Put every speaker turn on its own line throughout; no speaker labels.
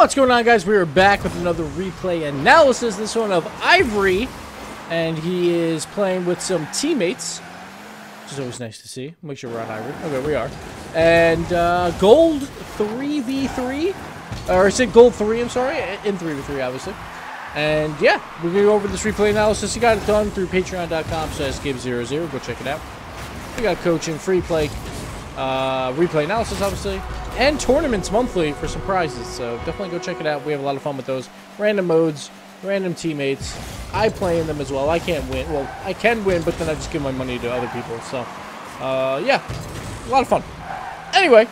What's going on, guys? We are back with another replay analysis. This one of Ivory, and he is playing with some teammates, which is always nice to see. Make sure we're on Ivory. Okay, we are. And gold 3v3, or I said gold 3, I'm sorry, in 3v3, obviously. And yeah, we're going to go over this replay analysis. You got it done through patreon.com/Gibbs00. Go check it out. We got coaching, free play, replay analysis, obviously, and tournaments monthly for some prizes. So definitely go check it out. We have a lot of fun with those. Random modes, random teammates. I play in them as well. I can't win. Well, I can win, but then I just give my money to other people. So, yeah, a lot of fun. Anyway,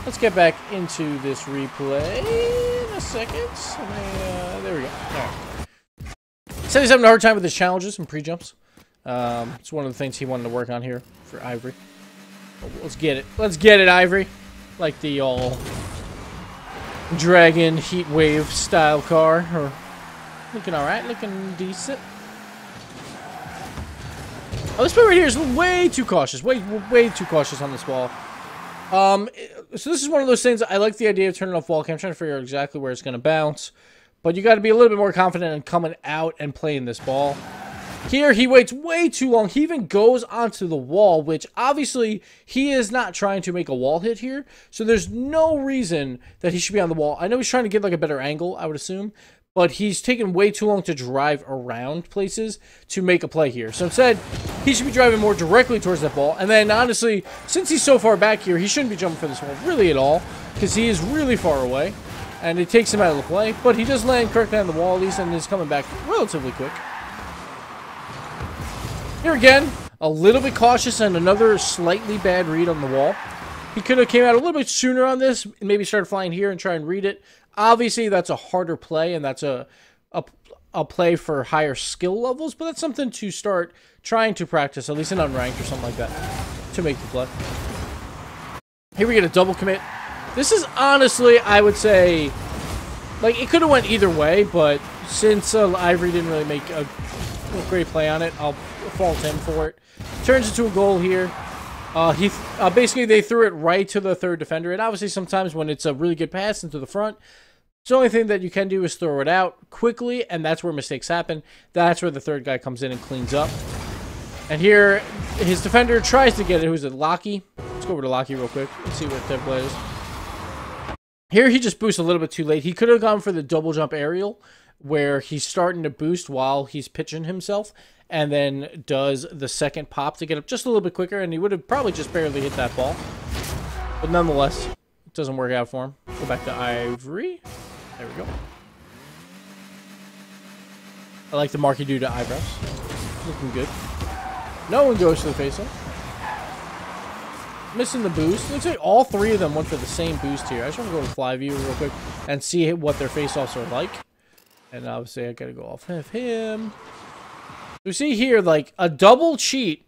let's get back into this replay in a second. There we go. All right. Said he's having a hard time with his challenges and pre-jumps. It's one of the things he wanted to work on here for Ivory. Let's get it. Let's get it, Ivory. Like the all Dragon Heat Wave style car. Or looking alright, looking decent. Oh, this play right here is way too cautious. Way too cautious on this ball. So this is one of those things. I like the idea of turning off wall cam. I'm trying to figure out exactly where it's going to bounce. But you got to be a little bit more confident in coming out and playing this ball. Here, he waits way too long. He even goes onto the wall, which obviously he is not trying to make a wall hit here. So there's no reason that he should be on the wall. I know he's trying to get like a better angle, I would assume. But he's taken way too long to drive around places to make a play here. So instead, he should be driving more directly towards that ball. And then, honestly, since he's so far back here, he shouldn't be jumping for this wall really at all. Because he is really far away. And it takes him out of the play. But he does land correctly on the wall at least, and is coming back relatively quick. Here again, a little bit cautious and another slightly bad read on the wall. He could have came out a little bit sooner on this, and maybe started flying here and try and read it. Obviously, that's a harder play, and that's a play for higher skill levels, but that's something to start trying to practice, at least in unranked or something like that, to make the play. Here we get a double commit. This is honestly, I would say, like, it could have went either way, but since Ivory didn't really make a great play on it, I'll fault him for it. Turns into a goal here. Basically, they threw it right to the third defender, and obviously sometimes when it's a really good pass into the front, the only thing that you can do is throw it out quickly, and that's where mistakes happen. That's where the third guy comes in and cleans up. And here, his defender tries to get it. Who's it? Locky? Let's go over to Locky real quick. Let's see what type of play it is. Here, he just boosts a little bit too late. He could have gone for the double jump aerial, where he's starting to boost while he's pitching himself, and then does the second pop to get up just a little bit quicker, and he would have probably just barely hit that ball. But nonetheless, it doesn't work out for him. Go back to Ivory. There we go. I like the mark you do to eyebrows. Looking good. No one goes to the face-off. Missing the boost. Looks like all three of them went for the same boost here. I just want to go to fly view real quick and see what their face-offs are like. And obviously, I got to go off of him. We see here, like, a double cheat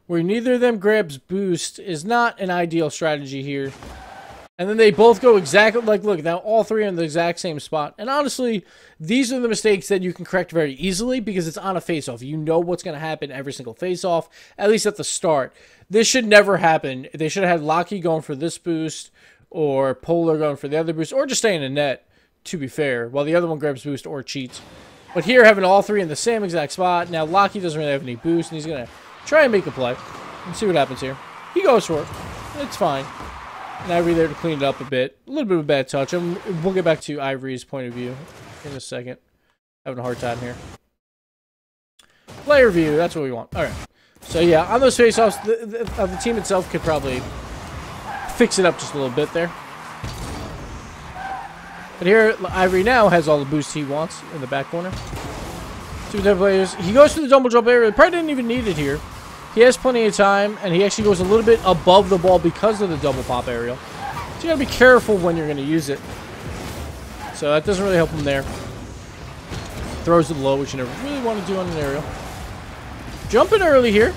where neither of them grabs boost is not an ideal strategy here. And then they both go exactly, like, look, now all three are in the exact same spot. And honestly, these are the mistakes that you can correct very easily because it's on a face-off. You know what's going to happen every single face-off, at least at the start. This should never happen. They should have had Locky going for this boost or Polar going for the other boost or just staying in net, to be fair, while the other one grabs boost or cheats. But here, having all three in the same exact spot, now Locky doesn't really have any boost, and he's going to try and make a play. Let's see what happens here. He goes for it. It's fine. And Ivory there to clean it up a bit. A little bit of a bad touch. And we'll get back to Ivory's point of view in a second. Having a hard time here. Player view, that's what we want. All right. So, yeah, on those face-offs, the team itself could probably fix it up just a little bit there. But here, Ivory now has all the boosts he wants in the back corner. Two different players. He goes to the double jump area. Probably didn't even need it here. He has plenty of time, and he actually goes a little bit above the ball because of the double pop aerial. So you gotta be careful when you're gonna use it. So that doesn't really help him there. Throws it low, which you never really want to do on an aerial. Jumping early here.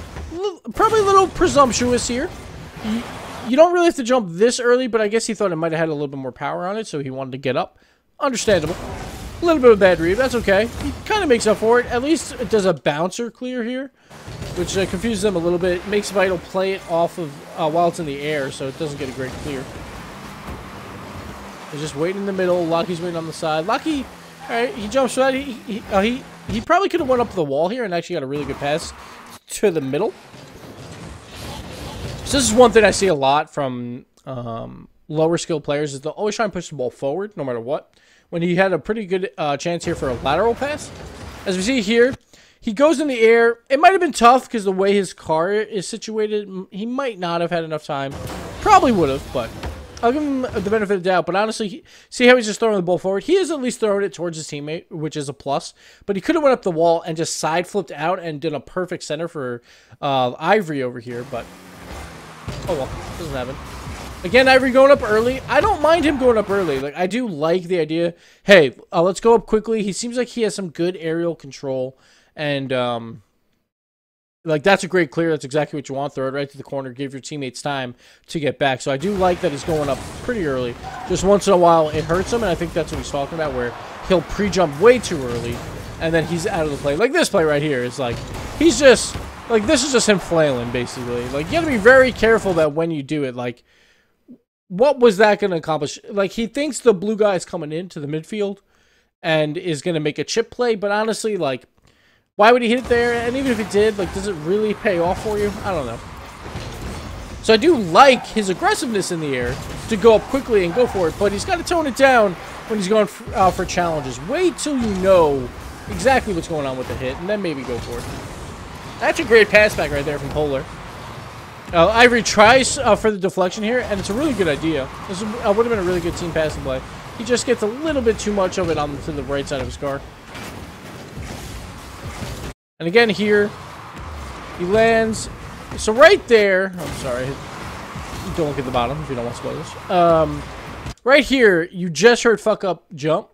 Probably a little presumptuous here. You don't really have to jump this early, but I guess he thought it might have had a little bit more power on it, so he wanted to get up. Understandable. A little bit of a bad read. That's okay. He kind of makes up for it. At least it does a bouncer clear here, which confuses them a little bit. It makes Vital play it off of while it's in the air, so it doesn't get a great clear. He's just waiting in the middle. Lockie's waiting on the side. Lockie, all right, he jumps right. He probably could have went up the wall here and actually got a really good pass to the middle. So this is one thing I see a lot from lower skill players is they'll always try and push the ball forward no matter what. When he had a pretty good chance here for a lateral pass. As we see here, he goes in the air. It might have been tough because the way his car is situated, he might not have had enough time. Probably would have, but I'll give him the benefit of the doubt. But honestly, see how he's just throwing the ball forward? He has at least thrown it towards his teammate, which is a plus. But he could have went up the wall and just side flipped out and did a perfect center for Ivory over here. But, oh well, doesn't happen. Again, Ivory going up early. I don't mind him going up early. Like, I do like the idea. Hey, let's go up quickly. He seems like he has some good aerial control. And, like, that's a great clear. That's exactly what you want. Throw it right to the corner. Give your teammates time to get back. So I do like that he's going up pretty early. Just once in a while, it hurts him. And I think that's what he's talking about, where he'll pre-jump way too early. And then he's out of the play. Like, this play right here is like, he's just, like, this is just him flailing, basically. Like, you got to be very careful that when you do it, like, what was that going to accomplish? Like, he thinks the blue guy is coming into the midfield and is going to make a chip play. But honestly, like, why would he hit it there? And even if he did, like, does it really pay off for you? I don't know. So I do like his aggressiveness in the air to go up quickly and go for it. But he's got to tone it down when he's going for challenges. Wait till you know exactly what's going on with the hit and then maybe go for it. That's a great pass back right there from Polar. Ivory tries for the deflection here, and it's a really good idea. This would have been a really good team passing play. He just gets a little bit too much of it to the right side of his car. And again here, he lands. So right there, I'm sorry, don't look at the bottom if you don't want spoilers. Right here, you just heard fuck up jump.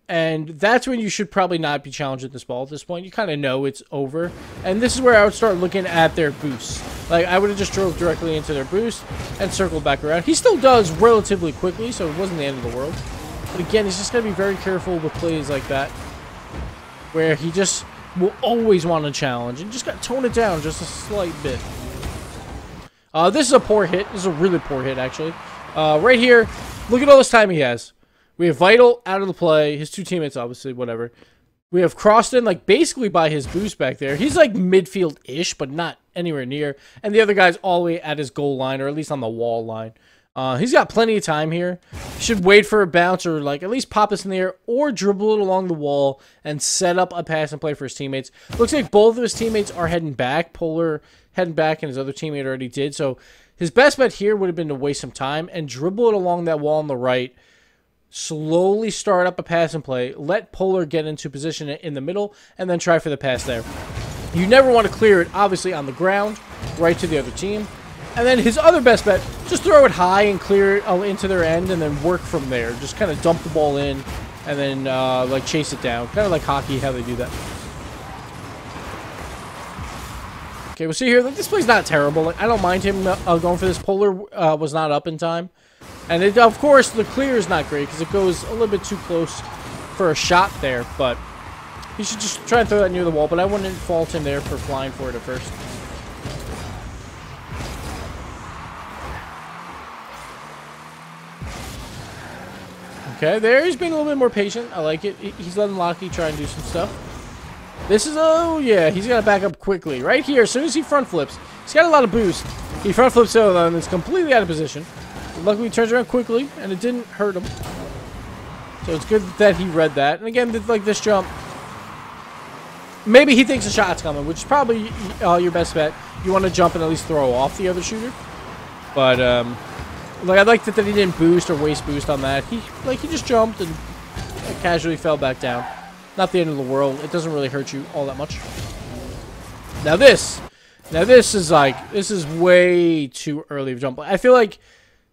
And that's when you should probably not be challenging this ball at this point. You kind of know it's over. And this is where I would start looking at their boosts. Like, I would have just drove directly into their boost and circled back around. He still does relatively quickly, so it wasn't the end of the world. But again, he's just got to be very careful with plays like that, where he just will always want to challenge. And just got to tone it down just a slight bit. This is a poor hit. This is a really poor hit, actually. Right here, look at all this time he has. We have Vital out of the play. His two teammates, obviously, whatever. We have Croston, like, basically by his boost back there. He's, like, midfield-ish, but not anywhere near. And the other guy's all the way at his goal line, or at least on the wall line. He's got plenty of time here. He should wait for a bounce, or, like, at least pop this in the air, or dribble it along the wall and set up a pass and play for his teammates. Looks like both of his teammates are heading back. Polar heading back, and his other teammate already did. So his best bet here would have been to waste some time and dribble it along that wall on the right. Slowly start up a pass and play. Let Polar get into position in the middle, and then try for the pass there. You never want to clear it, obviously, on the ground, right to the other team. And then his other best bet, just throw it high and clear it into their end, and then work from there. Just kind of dump the ball in, and then, like, chase it down. Kind of like hockey, how they do that. Okay, we'll see here. This play's not terrible. Like, I don't mind him going for this. Polar was not up in time. And, of course, the clear is not great because it goes a little bit too close for a shot there. But he should just try and throw that near the wall. But I wouldn't fault him there for flying for it at first. Okay, there he's being a little bit more patient. I like it. He's letting Lockie try and do some stuff. This is, oh, yeah, he's got to back up quickly. Right here, as soon as he front flips, he's got a lot of boost. He front flips over and it's completely out of position. Luckily, he turns around quickly, and it didn't hurt him. So it's good that he read that. And again, like this jump, maybe he thinks a shot's coming, which is probably your best bet. You want to jump and at least throw off the other shooter. But like I liked that he didn't boost or waste boost on that. He just jumped and casually fell back down. Not the end of the world. It doesn't really hurt you all that much. Now this is way too early of jump. I feel like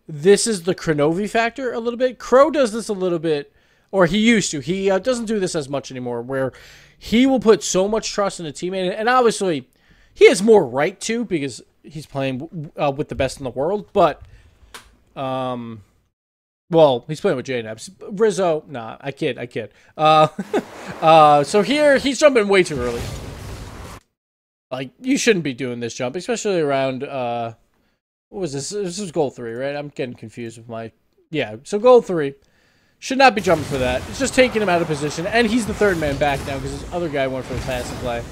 this is the Kronovi factor a little bit. Crow does this a little bit, or he used to. He doesn't do this as much anymore, where he will put so much trust in a teammate. And obviously, he has more right to because he's playing with the best in the world. But, well, he's playing with J-Naps. Rizzo, nah, I kid. So here, he's jumping way too early. Like, you shouldn't be doing this jump, especially around, what was this? This was goal 3, right? I'm getting confused with my... Yeah, so goal 3. Should not be jumping for that. It's just taking him out of position, and he's the third man back now because this other guy went for the passing play.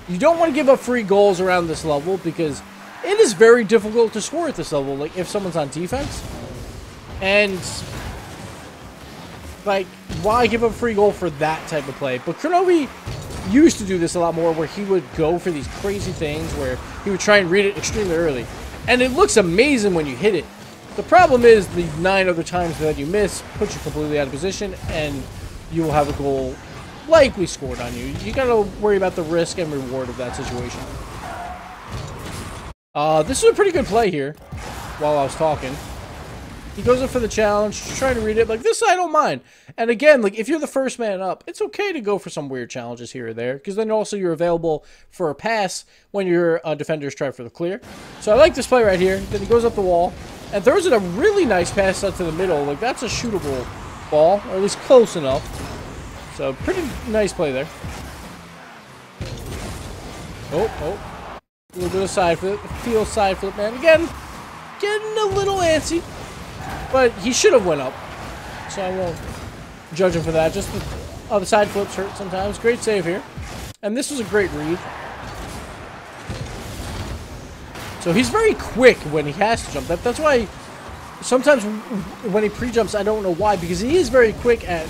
You don't want to give up free goals around this level because it is very difficult to score at this level, like if someone's on defense. And, like, why give up a free goal for that type of play? But Kronovi used to do this a lot more where he would go for these crazy things where he would try and read it extremely early. And it looks amazing when you hit it. The problem is the 9 other times that you miss put you completely out of position, and you will have a goal likely scored on you. You got to worry about the risk and reward of that situation. This is a pretty good play here while I was talking. He goes up for the challenge, trying to read it. Like, this I don't mind. And again, like, if you're the first man up, it's okay to go for some weird challenges here or there, because then also you're available for a pass when your defenders try for the clear. So I like this play right here. Then he goes up the wall and throws it a really nice pass out to the middle. Like, that's a shootable ball, or at least close enough. So, pretty nice play there. Oh. A little bit of side flip. Field side flip, man. Again, getting a little antsy. But he should have went up. So I won't judge him for that. Just the side flips hurt sometimes. Great save here. And this was a great read. So he's very quick when he has to jump. That's why sometimes when he pre-jumps, I don't know why. Because he is very quick at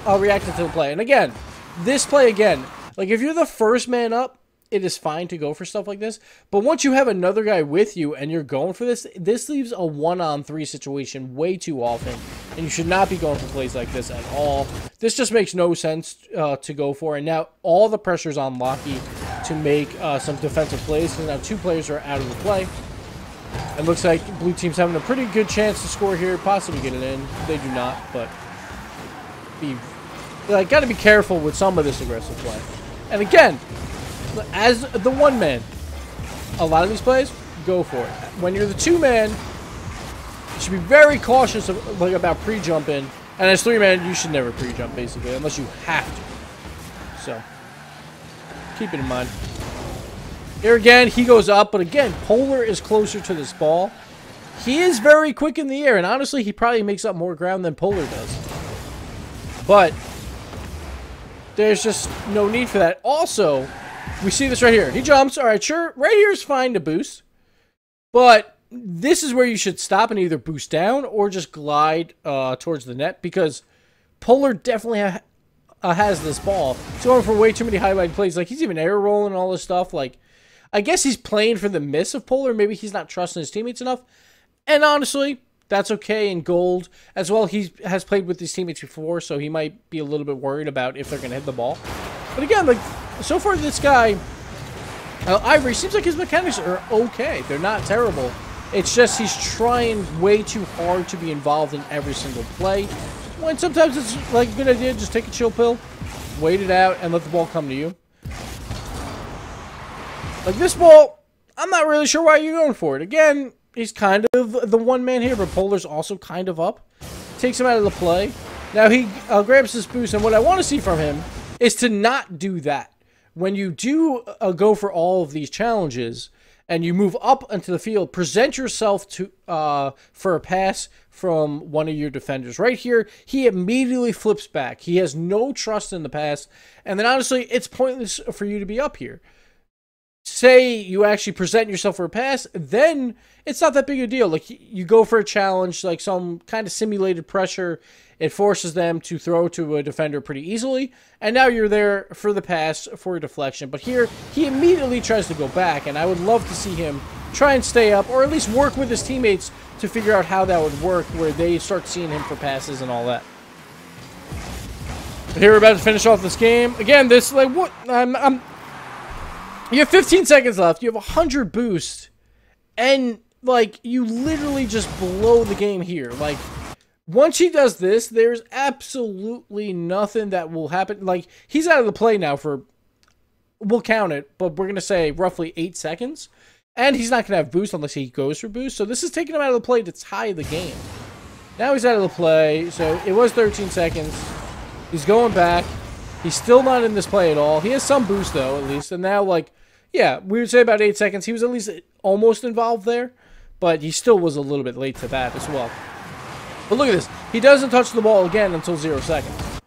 reacting to the play. And again, this play again. Like, if you're the first man up, it is fine to go for stuff like this. But once you have another guy with you and you're going for this, this leaves a 1-on-3 situation way too often. And you should not be going for plays like this at all. This just makes no sense to go for. And now all the pressure's on Lockie to make some defensive plays. Because now 2 players are out of the play. It looks like blue team's having a pretty good chance to score here. Possibly get it in. They do not, but got to be careful with some of this aggressive play. And again, as the one man, a lot of these plays, go for it. When you're the 2-man, you should be very cautious about pre-jumping. And as 3-man, you should never pre-jump, basically, unless you have to. So, keep it in mind. Here again, he goes up, but again, Polar is closer to this ball. He is very quick in the air, and honestly, he probably makes up more ground than Polar does. But there's just no need for that. Also, we see this right here. He jumps. All right, sure. Right here is fine to boost. But this is where you should stop and either boost down or just glide towards the net, because Polar definitely has this ball. He's going for way too many highlight plays. Like, he's even air rolling and all this stuff. Like, I guess he's playing for the miss of Polar. Maybe he's not trusting his teammates enough. And honestly, that's okay in gold. As well, he has played with his teammates before, so he might be a little bit worried about if they're going to hit the ball. But again, like, so far this guy, Ivory, seems like his mechanics are okay. They're not terrible. It's just he's trying way too hard to be involved in every single play. When sometimes it's like a good idea, just take a chill pill, wait it out, and let the ball come to you. Like this ball, I'm not really sure why you're going for it. Again, he's kind of the one man here, but Polar's also kind of up. Takes him out of the play. Now he grabs this boost, and what I want to see from him is to not do that. When you do go for all of these challenges and you move up into the field, present yourself to for a pass from one of your defenders. Right here, he immediately flips back. He has no trust in the pass, and then honestly, it's pointless for you to be up here. Say you actually present yourself for a pass, then it's not that big a deal. Like, you go for a challenge, like some kind of simulated pressure. It forces them to throw to a defender pretty easily, and now you're there for the pass for a deflection. But here, he immediately tries to go back, and I would love to see him try and stay up, or at least work with his teammates to figure out how that would work, where they start seeing him for passes and all that. But here we're about to finish off this game. Again, this, like, what? You have 15 seconds left. You have 100 boost, and, like, you literally just blow the game here. Like, once he does this, there's absolutely nothing that will happen. Like, he's out of the play now for, we'll count it, but we're going to say roughly 8 seconds. And he's not going to have boost unless he goes for boost. So this is taking him out of the play to tie the game. Now he's out of the play. So it was 13 seconds. He's going back. He's still not in this play at all. He has some boost, though, at least. And now, like, yeah, we would say about 8 seconds. He was at least almost involved there. But he still was a little bit late to that as well. But look at this. He doesn't touch the ball again until 0 seconds.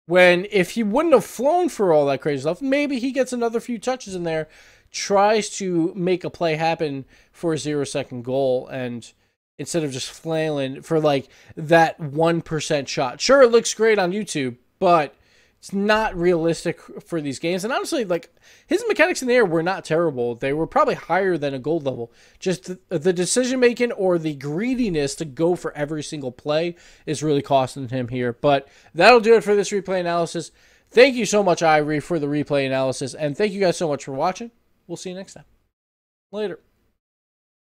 When if he wouldn't have flown for all that crazy stuff, maybe he gets another few touches in there, tries to make a play happen for a 0 second goal, and instead of just flailing for like that 1% shot. Sure, it looks great on YouTube, but it's not realistic for these games. And honestly, like, his mechanics in the air were not terrible. They were probably higher than a gold level. Just the decision-making or the greediness to go for every single play is really costing him here. But that'll do it for this replay analysis. Thank you so much, Ivory, for the replay analysis. And thank you guys so much for watching. We'll see you next time. Later.